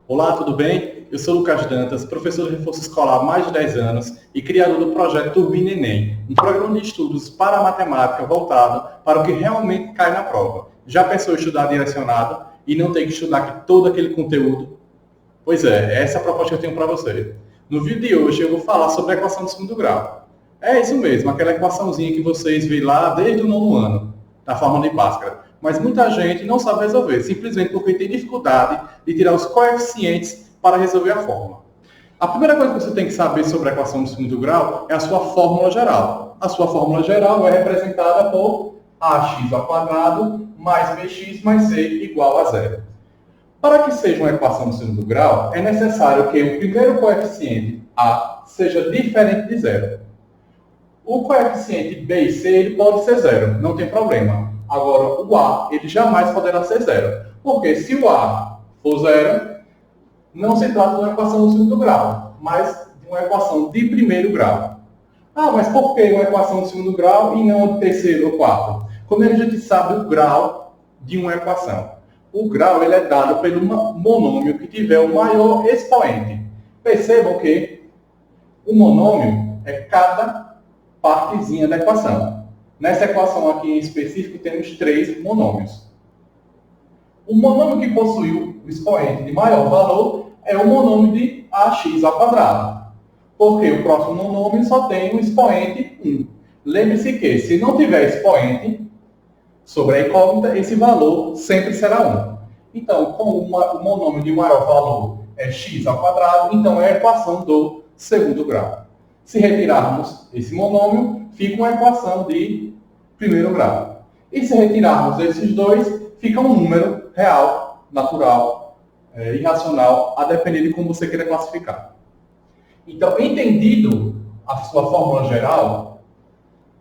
Olá, tudo bem? Eu sou Lucas Dantas, professor de reforço escolar há mais de 10 anos e criador do projeto Turbina Enem, um programa de estudos para a matemática voltado para o que realmente cai na prova. Já pensou em estudar direcionado e não ter que estudar aqui todo aquele conteúdo? Pois é, essa é a proposta que eu tenho para você. No vídeo de hoje eu vou falar sobre a equação do segundo grau. É isso mesmo, aquela equaçãozinha que vocês veem lá desde o nono ano, da fórmula de Bhaskara. Mas muita gente não sabe resolver, simplesmente porque tem dificuldade de tirar os coeficientes para resolver a fórmula. A primeira coisa que você tem que saber sobre a equação do segundo grau é a sua fórmula geral. A sua fórmula geral é representada por ax ao quadrado mais bx mais c igual a zero. Para que seja uma equação do segundo grau, é necessário que o primeiro coeficiente, a, seja diferente de zero. O coeficiente b e c ele pode ser zero, não tem problema. Agora, o a ele jamais poderá ser zero. Porque se o a for zero, não se trata de uma equação do segundo grau, mas de uma equação de primeiro grau. Ah, mas por que uma equação de segundo grau e não de terceiro ou quarto? Como é que a gente sabe o grau de uma equação? O grau ele é dado pelo monômio que tiver o maior expoente. Percebam que o monômio é cada partezinha da equação. Nessa equação aqui em específico temos 3 monômios. O monômio que possui o expoente de maior valor é o monômio de ax ao quadrado. Porque o próximo monômio só tem o expoente 1. Lembre-se que se não tiver expoente sobre a incógnita, esse valor sempre será 1. Então, como o monômio de maior valor é x ao quadrado, então é a equação do segundo grau. Se retirarmos esse monômio, fica uma equação de primeiro grau. E se retirarmos esses dois, fica um número real, natural, irracional, a depender de como você queira classificar. Então, entendido a sua fórmula geral,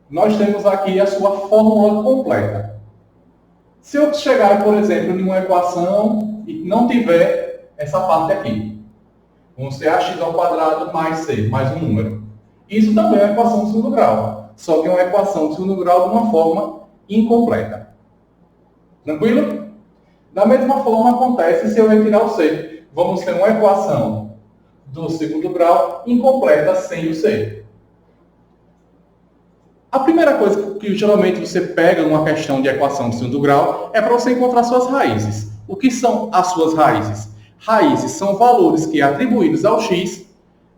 nós temos aqui a sua fórmula completa. Se eu chegar, por exemplo, em uma equação e não tiver essa parte aqui, vamos ter ax ao quadrado mais c, mais um número. Isso também é uma equação de segundo grau, só que é uma equação de segundo grau de uma forma incompleta. Tranquilo? Da mesma forma acontece se eu retirar o c. Vamos ter uma equação do segundo grau incompleta sem o c. A primeira coisa que geralmente você pega numa questão de equação de segundo grau é para você encontrar suas raízes. O que são as suas raízes? Raízes são valores que, atribuídos ao x,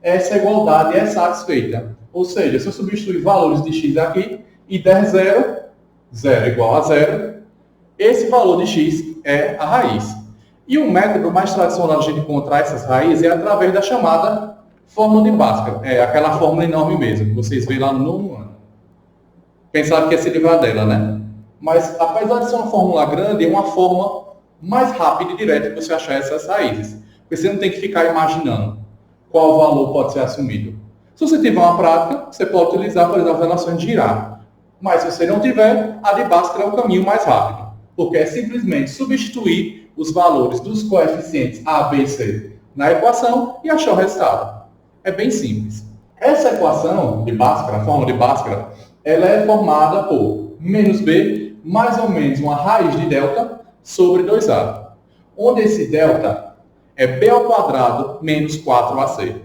essa igualdade é satisfeita. Ou seja, se eu substituir valores de x aqui e der 0, 0 igual a 0, esse valor de x é a raiz. E o método mais tradicional de a gente encontrar essas raízes é através da chamada fórmula de Bhaskara. É aquela fórmula enorme mesmo, que vocês veem lá no nono ano. Pensava que ia se livrar dela, né? Mas, apesar de ser uma fórmula grande, é uma forma mais rápida e direta de você achar essas raízes. Porque você não tem que ficar imaginando qual valor pode ser assumido. Se você tiver uma prática, você pode utilizar, por exemplo, as relações de Girard. Mas, se você não tiver, a de Bhaskara é o caminho mais rápido. Porque é simplesmente substituir os valores dos coeficientes a, b e c na equação e achar o resultado. É bem simples. Essa equação de Bhaskara, a fórmula de Bhaskara, ela é formada por menos b mais ou menos uma raiz de delta sobre 2a. Onde esse delta é b ao quadrado menos 4ac.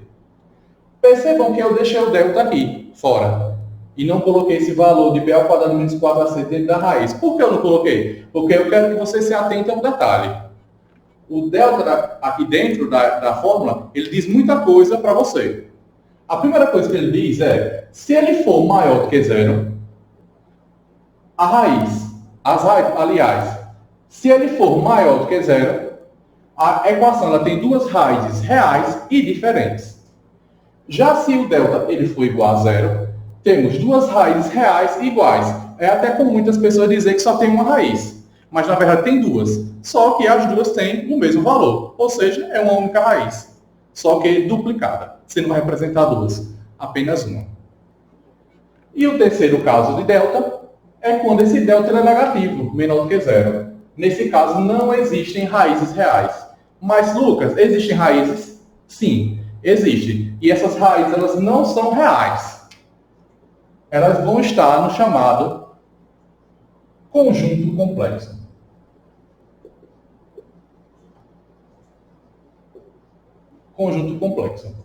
Percebam que eu deixei o delta aqui, fora. E não coloquei esse valor de b ao quadrado menos 4ac dentro da raiz. Por que eu não coloquei? Porque eu quero que você se atente a um detalhe. O delta aqui dentro da fórmula, ele diz muita coisa para você. A primeira coisa que ele diz é, se ele for maior do que zero, a raiz, aliás, se ele for maior do que zero, a equação ela tem duas raízes reais e diferentes. Já se o delta ele for igual a zero, temos duas raízes reais iguais. É até comum muitas pessoas dizer que só tem uma raiz, mas na verdade tem duas. Só que as duas têm o mesmo valor, ou seja, é uma única raiz, só que duplicada. Você não vai representar duas, apenas uma. E o terceiro caso de delta é quando esse delta é negativo, menor do que zero. Nesse caso, não existem raízes reais. Mas, Lucas, existem raízes? Sim, existem. E essas raízes elas não são reais. Elas vão estar no chamado conjunto complexo. conjunto complexo.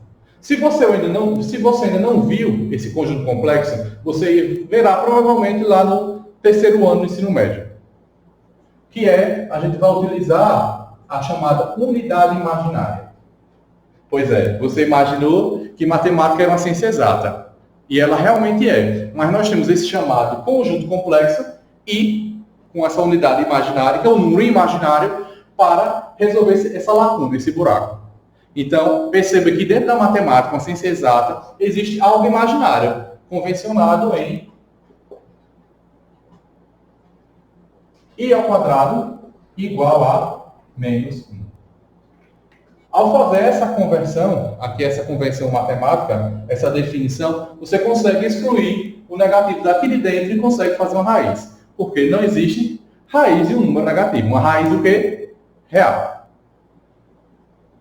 Se você ainda não viu esse conjunto complexo, você verá provavelmente lá no terceiro ano do ensino médio. Que a gente vai utilizar a chamada unidade imaginária. Pois é, você imaginou que matemática era uma ciência exata. E ela realmente é. Mas nós temos esse chamado conjunto complexo e com essa unidade imaginária, que é o número imaginário, para resolver essa lacuna, esse buraco. Então, perceba que dentro da matemática, uma ciência exata, existe algo imaginário, convencionado em I ao quadrado igual a menos 1. Ao fazer essa conversão, aqui essa convenção matemática, essa definição, você consegue excluir o negativo daqui de dentro e consegue fazer uma raiz. Porque não existe raiz de um número negativo. Uma raiz do quê? Real.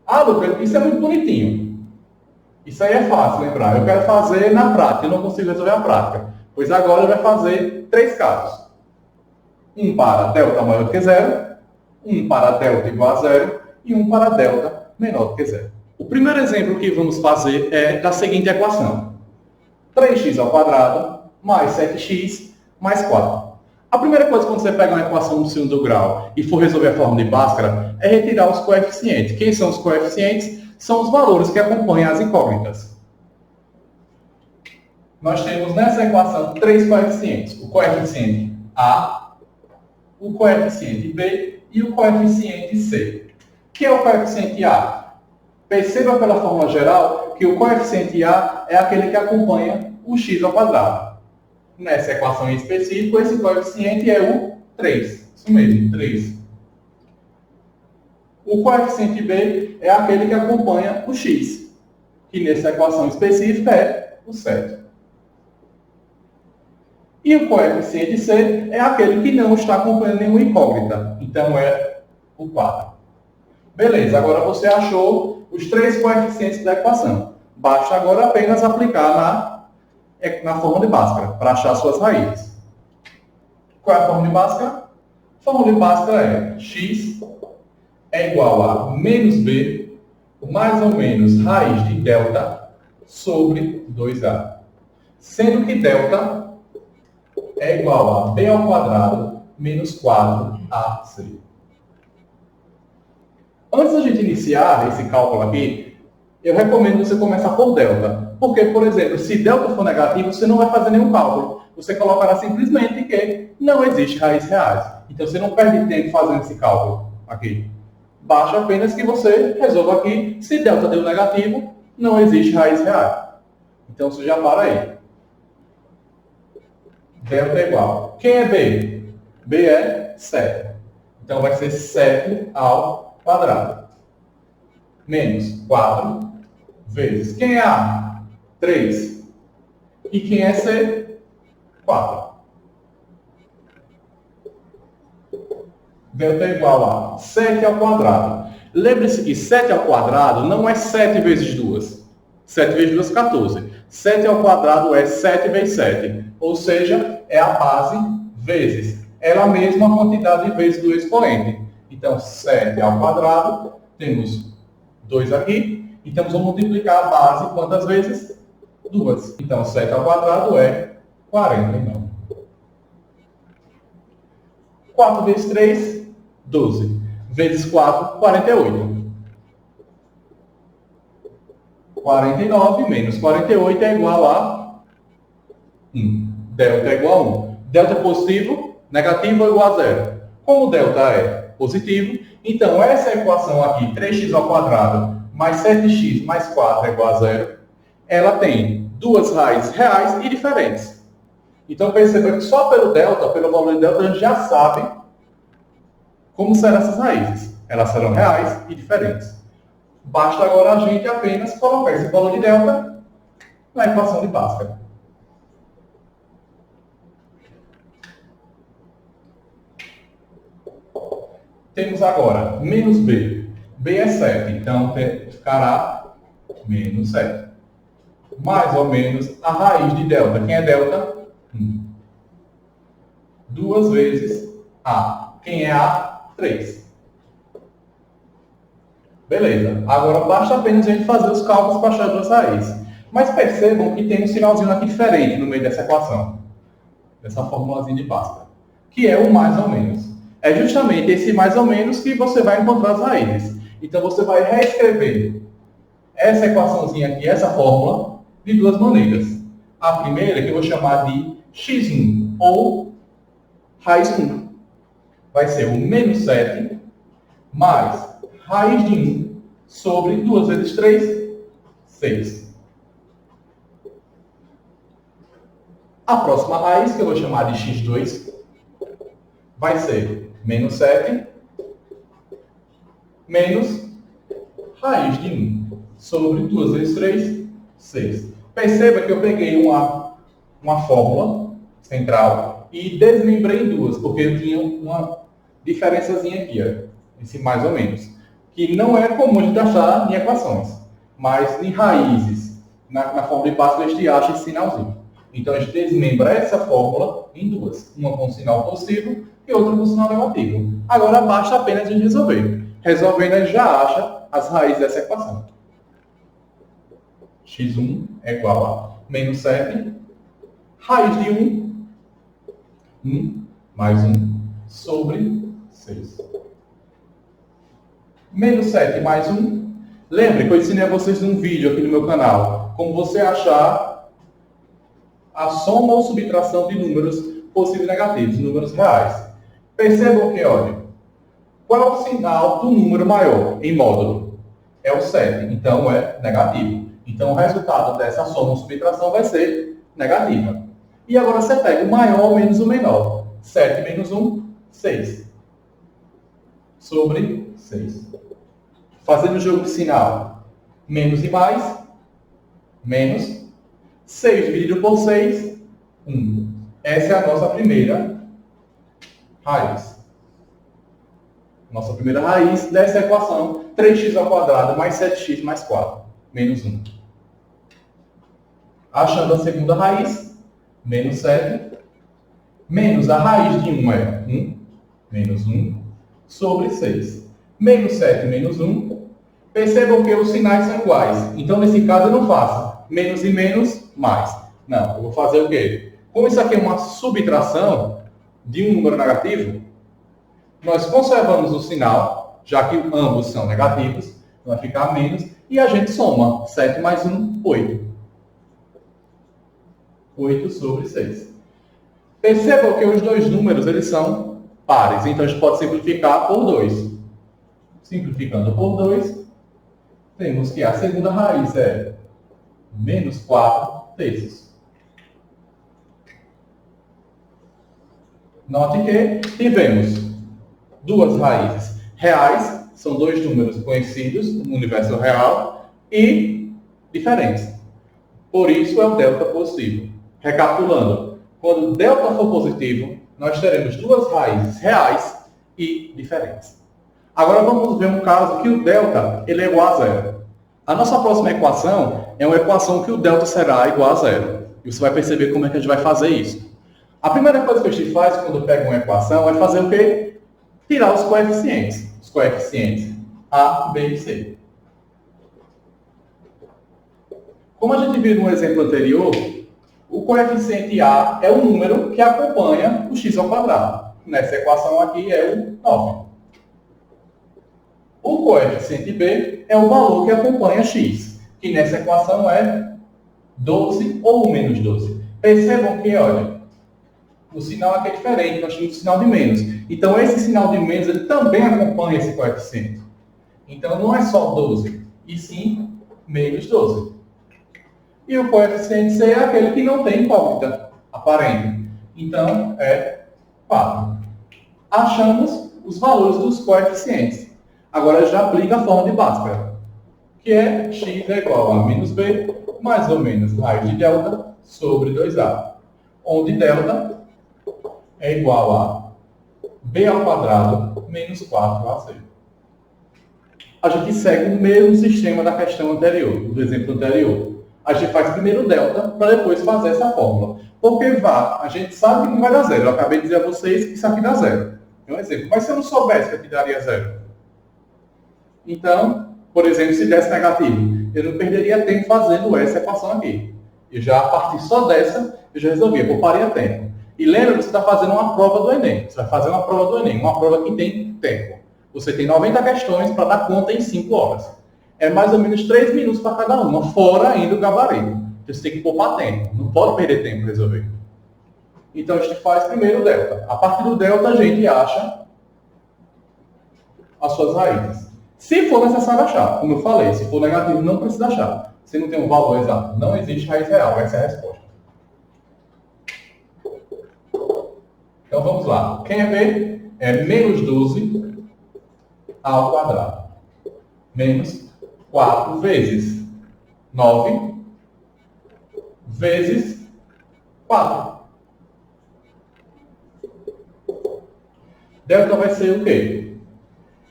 Ah, Lucas, isso é muito bonitinho. Isso aí é fácil lembrar. Eu quero fazer na prática, eu não consigo resolver a prática. Pois agora ele vai fazer 3 casos. Um para delta maior do que zero, um para delta igual a zero e um para delta menor do que zero. O primeiro exemplo que vamos fazer é da seguinte equação. 3x ao quadrado mais 7x mais 4. A primeira coisa quando você pega uma equação no segundo grau e for resolver a fórmula de Bhaskara é retirar os coeficientes. Quem são os coeficientes? São os valores que acompanham as incógnitas. Nós temos nessa equação 3 coeficientes. O coeficiente A, o coeficiente B e o coeficiente C. O que é o coeficiente A? Perceba pela fórmula geral que o coeficiente A é aquele que acompanha o x ao quadrado. Nessa equação em específico, esse coeficiente é o 3. Isso mesmo, 3. O coeficiente B é aquele que acompanha o x, que nessa equação específica é o 7. E o coeficiente C é aquele que não está acompanhando nenhuma incógnita, então é o 4. Beleza, agora você achou os 3 coeficientes da equação. Basta agora apenas aplicar na fórmula de Bhaskara, para achar suas raízes. Qual é a fórmula de Bhaskara? A fórmula de Bhaskara é x é igual a menos b mais ou menos raiz de delta sobre 2a. Sendo que delta é igual a b ao quadrado menos 4ac. Antes da gente iniciar esse cálculo aqui, eu recomendo você começar por delta. Porque, por exemplo, se delta for negativo, você não vai fazer nenhum cálculo. Você colocará simplesmente que não existe raízes reais. Então, você não perde tempo fazendo esse cálculo aqui. Basta apenas que você resolva aqui. Se delta deu negativo, não existe raiz real. Então, você já para aí. Delta é igual. Quem é B? B é 7. Então, vai ser 7 ao quadrado. Menos 4 vezes. Quem é A? 3. E quem é C? 4. Delta é igual a 7 ao quadrado. Lembre-se que 7 ao quadrado não é 7 vezes 2. 7 vezes 2 é 14. 7 ao quadrado é 7 vezes 7. Ou seja, é a base vezes ela mesma a quantidade de vezes do expoente. Então, 7 ao quadrado, temos 2 aqui. Então, vamos multiplicar a base quantas vezes? 2. Então, 7 ao quadrado é 49. 4 vezes 3, 12. Vezes 4, 48. 49 menos 48 é igual a 1. Delta é igual a 1. Delta é positivo, negativo é igual a 0. Como delta é positivo, então essa equação aqui, 3x ao quadrado mais 7x mais 4 é igual a 0, ela tem duas raízes reais e diferentes. Então perceba que só pelo delta, pelo valor de delta, a gente já sabe como serão essas raízes. Elas serão reais e diferentes. Basta agora a gente apenas colocar esse valor de delta na equação de Bhaskara. Temos agora menos b. B é 7, então ficará menos 7. Mais ou menos a raiz de delta. Quem é delta? 1. 2 vezes a. Quem é a? 3. Beleza. Agora basta apenas a gente fazer os cálculos para achar as duas raízes. Mas percebam que tem um sinalzinho aqui diferente no meio dessa equação. Dessa formulazinha de Bhaskara. Que é o mais ou menos. É justamente esse mais ou menos que você vai encontrar as raízes. Então você vai reescrever essa equaçãozinha aqui, essa fórmula, de duas maneiras. A primeira, que eu vou chamar de x1, ou raiz 1. Vai ser o menos 7 mais raiz de 1 sobre 2 vezes 3, 6. A próxima raiz, que eu vou chamar de x2, vai ser menos 7 menos raiz de 1 sobre 2 vezes 3, 6. Perceba que eu peguei uma fórmula central e desmembrei em duas, porque eu tinha uma diferençazinha aqui, ó, esse mais ou menos, que não é comum de achar em equações, mas em raízes, na fórmula de Bhaskara, a gente acha esse sinalzinho. Então a gente desmembra essa fórmula em duas, uma com sinal positivo e outra com sinal negativo. Agora basta apenas a gente resolver. Resolvendo, a gente já acha as raízes dessa equação. x1 é igual a menos 7, raiz de 1 mais 1 sobre 6. Menos 7 mais 1. Lembre que eu ensinei a vocês num vídeo aqui no meu canal, como você achar a soma ou subtração de números positivos e negativos, números reais. Percebam que, olha, qual é o sinal do número maior em módulo? É o 7, então é negativo. Então o resultado dessa soma ou subtração vai ser negativa. E agora você pega o maior menos o menor. 7 menos 1, 6. Sobre 6. Fazendo o jogo de sinal, menos e mais, menos. 6 dividido por 6, 1. Essa é a nossa primeira raiz. Nossa primeira raiz dessa equação, 3x ao quadrado mais 7x mais 4, menos 1. Achando a segunda raiz, menos 7, menos a raiz de 1 é 1, menos 1, sobre 6. Menos 7 menos 1. Percebam que os sinais são iguais. Então, nesse caso, eu não faço menos e menos, mais. Não, eu vou fazer o quê? Como isso aqui é uma subtração de um número negativo, nós conservamos o sinal, já que ambos são negativos, vai ficar menos, e a gente soma 7 mais 1, 8. 8 sobre 6. Percebam que os dois números eles são pares, então a gente pode simplificar por 2. Simplificando por 2, temos que a segunda raiz é menos 4 terços. Note que tivemos duas raízes reais, são dois números conhecidos no universo real, e diferentes. Por isso é o delta positivo. Recapitulando, quando o delta for positivo, nós teremos duas raízes reais e diferentes. Agora vamos ver um caso que o delta ele é igual a zero. A nossa próxima equação é uma equação que o delta será igual a zero. E você vai perceber como é que a gente vai fazer isso. A primeira coisa que a gente faz quando pega uma equação é fazer o quê? Tirar os coeficientes. Os coeficientes A, B e C. Como a gente viu no exemplo anterior, o coeficiente A é o número que acompanha o x ao quadrado. Nessa equação aqui é o 9. O coeficiente B é o valor que acompanha x, que nessa equação é 12 ou menos 12. Percebam que, olha, o sinal aqui é diferente, nós temos o sinal de menos. Então, esse sinal de menos ele também acompanha esse coeficiente. Então, não é só 12, e sim menos 12. E o coeficiente C é aquele que não tem incógnita aparente. Então, é 4. Achamos os valores dos coeficientes. Agora, já aplica a forma de Bhaskara, que é x é igual a menos b, mais ou menos raiz de delta, sobre 2a. Onde delta é igual a b ao quadrado menos 4ac. A gente segue o mesmo sistema da questão anterior, do exemplo anterior. A gente faz primeiro o delta, para depois fazer essa fórmula. Porque a gente sabe que não vai dar zero. Eu acabei de dizer a vocês que isso aqui dá zero. É um exemplo. Mas se eu não soubesse que aqui daria zero? Então, Por exemplo, se desse negativo, eu não perderia tempo fazendo essa equação aqui. Eu já, a partir só dessa, eu já resolvia, pouparia tempo. E lembra que você está fazendo uma prova do Enem. Você vai fazer uma prova do Enem, uma prova que tem tempo. Você tem 90 questões para dar conta em 5 horas. É mais ou menos 3 minutos para cada uma, fora ainda o gabarito. Então você tem que poupar tempo, não pode perder tempo para resolver. Então a gente faz primeiro o delta. A partir do delta a gente acha as suas raízes. Se for necessário achar, como eu falei, se for negativo não precisa achar. Se não tem um valor exato, não existe raiz real, essa é a resposta. Então vamos lá. Quem é B? É menos 12 ao quadrado. Menos 4 vezes 9 vezes 4. Delta vai ser o quê?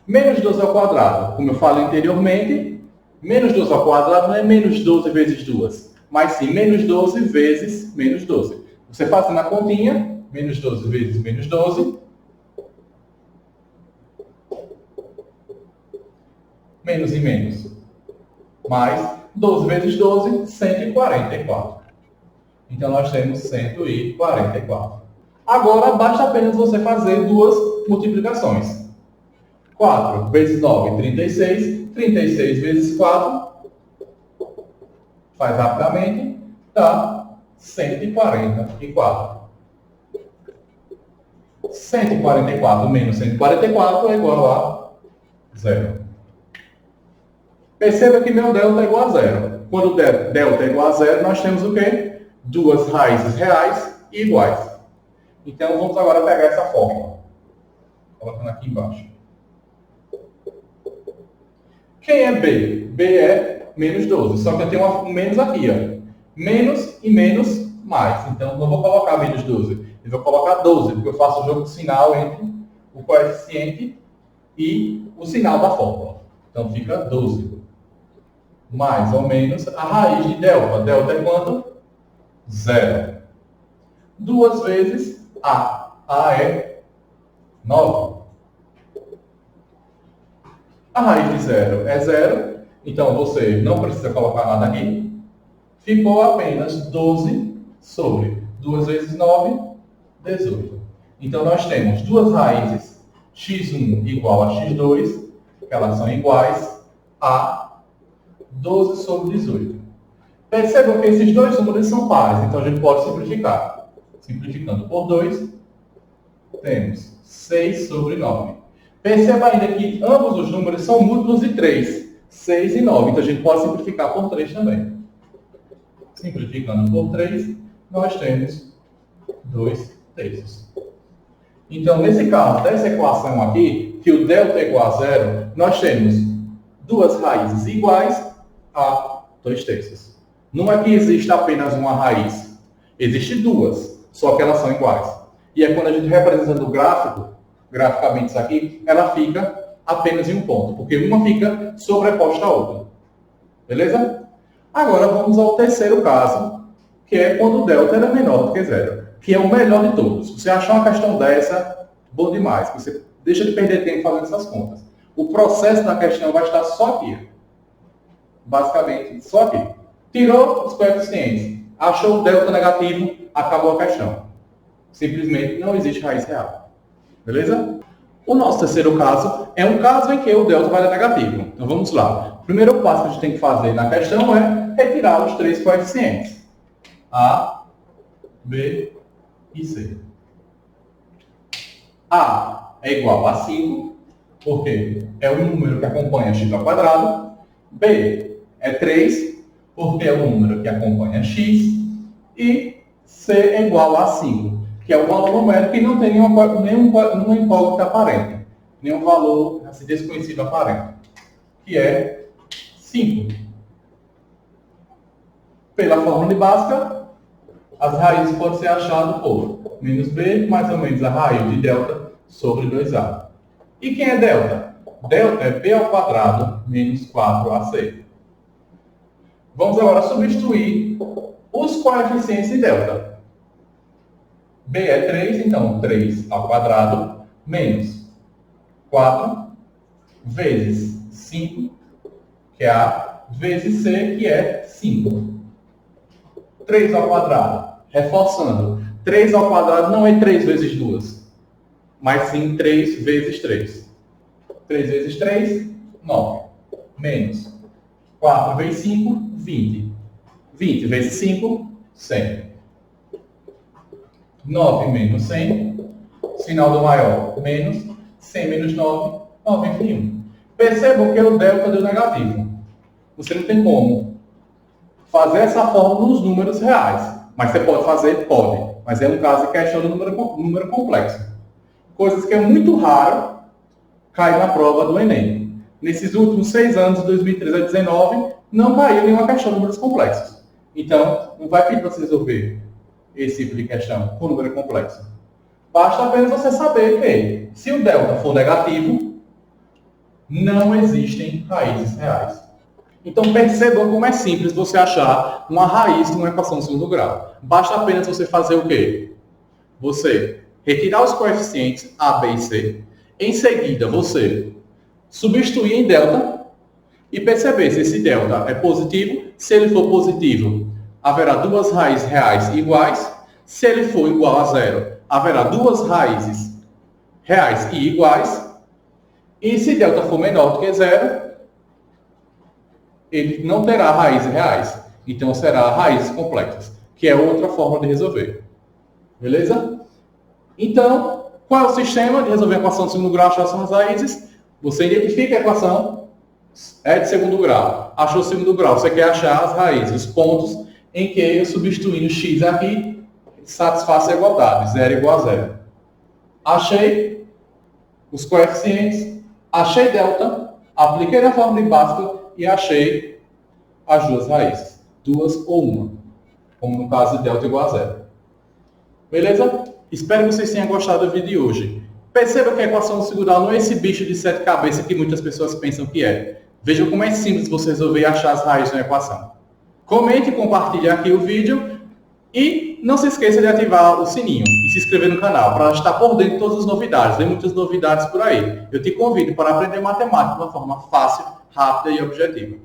Menos 12 ao quadrado, como eu falei anteriormente, menos 12 ao quadrado não é menos 12 vezes 2, mas sim menos 12 vezes menos 12. Você faz na continha, menos 12 vezes menos 12, menos e menos, mais 12 vezes 12, 144. Então nós temos 144. Agora basta apenas você fazer duas multiplicações. 4 vezes 9, 36. 36 vezes 4, faz rapidamente, dá 144. 144 menos 144 é igual a 0. Perceba que meu delta é igual a 0. Quando delta é igual a 0, nós temos o quê? Duas raízes reais e iguais. Então vamos agora pegar essa fórmula. Colocando aqui embaixo. Quem é B? B é menos 12. Só que eu tenho um menos aqui, ó. Menos e menos mais. Então, não vou colocar menos 12. Eu vou colocar 12, porque eu faço o jogo de sinal entre o coeficiente e o sinal da fórmula. Então, fica 12. Mais ou menos a raiz de delta. Delta é quanto? 0. 2 vezes A. A é 9. A raiz de 0 é 0, então você não precisa colocar nada aqui. Ficou apenas 12 sobre 2 vezes 9, 18. Então nós temos duas raízes, x1 igual a x2, que elas são iguais a 12 sobre 18. Percebam que esses dois números são pares, então a gente pode simplificar. Simplificando por 2, temos 6 sobre 9. Perceba ainda que ambos os números são múltiplos de 3, 6 e 9. Então a gente pode simplificar por 3 também. Simplificando por 3, nós temos 2 terços. Então, nesse caso dessa equação aqui, que o delta é igual a 0, nós temos duas raízes iguais a 2 terços. Não é que existe apenas uma raiz. Existem duas, só que elas são iguais. E é quando a gente representa no gráfico, graficamente isso aqui, ela fica apenas em um ponto, porque uma fica sobreposta à outra. Beleza? Agora vamos ao terceiro caso, que é quando o delta era menor do que 0, que é o melhor de todos. Se você achar uma questão dessa, bom demais, você deixa de perder tempo fazendo essas contas. O processo da questão vai estar só aqui. Basicamente, só aqui. Tirou os coeficientes, achou o delta negativo, acabou a questão. Simplesmente não existe raiz real. Beleza? O nosso terceiro caso é um caso em que o delta vai dar negativo. Então vamos lá. O primeiro passo que a gente tem que fazer na questão é retirar os três coeficientes. A, B e C. A é igual a 5, porque é o número que acompanha x ao quadrado. B é 3, porque é o número que acompanha x. E C é igual a 5. Que é o valor numérico que não tem nenhuma incógnita aparente, nenhum valor assim, desconhecido aparente, que é 5. Pela fórmula de Bhaskara, as raízes podem ser achadas por menos b, mais ou menos a raiz de delta sobre 2a. E quem é delta? Delta é b ao quadrado menos 4ac. Vamos agora substituir os coeficientes de delta. B é 3, então 3 ao quadrado menos 4 vezes 5 que é A, vezes C, que é 5. 3 ao quadrado. Reforçando, 3 ao quadrado não é 3 vezes 2, mas sim 3 vezes 3. 3 vezes 3, 9. Menos 4 vezes 5, 20. 20 vezes 5, 100. 9 menos 100, sinal do maior, menos 100 menos 9, 91. Percebam que o delta deu negativo. Você não tem como fazer essa fórmula nos números reais. Mas você pode fazer? Pode. Mas é um caso de questão do número complexo. Coisas que é muito raro cair na prova do Enem. Nesses últimos 6 anos, de 2013 a 2019, não caiu nenhuma questão de números complexos. Então, não vai pedir para você resolver esse tipo de questão com número complexo. Basta apenas você saber que, se o delta for negativo, não existem raízes reais. Então percebam como é simples você achar uma raiz de uma equação de segundo grau. Basta apenas você fazer o quê? Você retirar os coeficientes A, B e C. Em seguida, você substituir em delta e perceber se esse delta é positivo. Se ele for positivo, haverá duas raízes reais iguais. Se ele for igual a zero, haverá duas raízes reais e iguais. E se delta for menor do que zero, ele não terá raízes reais. Então será raízes complexas, que é outra forma de resolver. Beleza? Então, qual é o sistema de resolver a equação de segundo grau, achar suas raízes? Você identifica a equação, é de segundo grau. Achou o segundo grau, você quer achar as raízes, os pontos em que eu substituindo x aqui, satisfaça a igualdade, 0 igual a 0. Achei os coeficientes, achei delta, apliquei na fórmula de Bhaskara e achei as duas raízes, duas ou uma, como no caso de delta igual a 0. Beleza? Espero que vocês tenham gostado do vídeo de hoje. Perceba que a equação do segundo grau não é esse bicho de 7 cabeças que muitas pessoas pensam que é. Veja como é simples você resolver e achar as raízes na equação. Comente e compartilhe aqui o vídeo e não se esqueça de ativar o sininho e se inscrever no canal para estar por dentro de todas as novidades. Tem muitas novidades por aí. Eu te convido para aprender matemática de uma forma fácil, rápida e objetiva.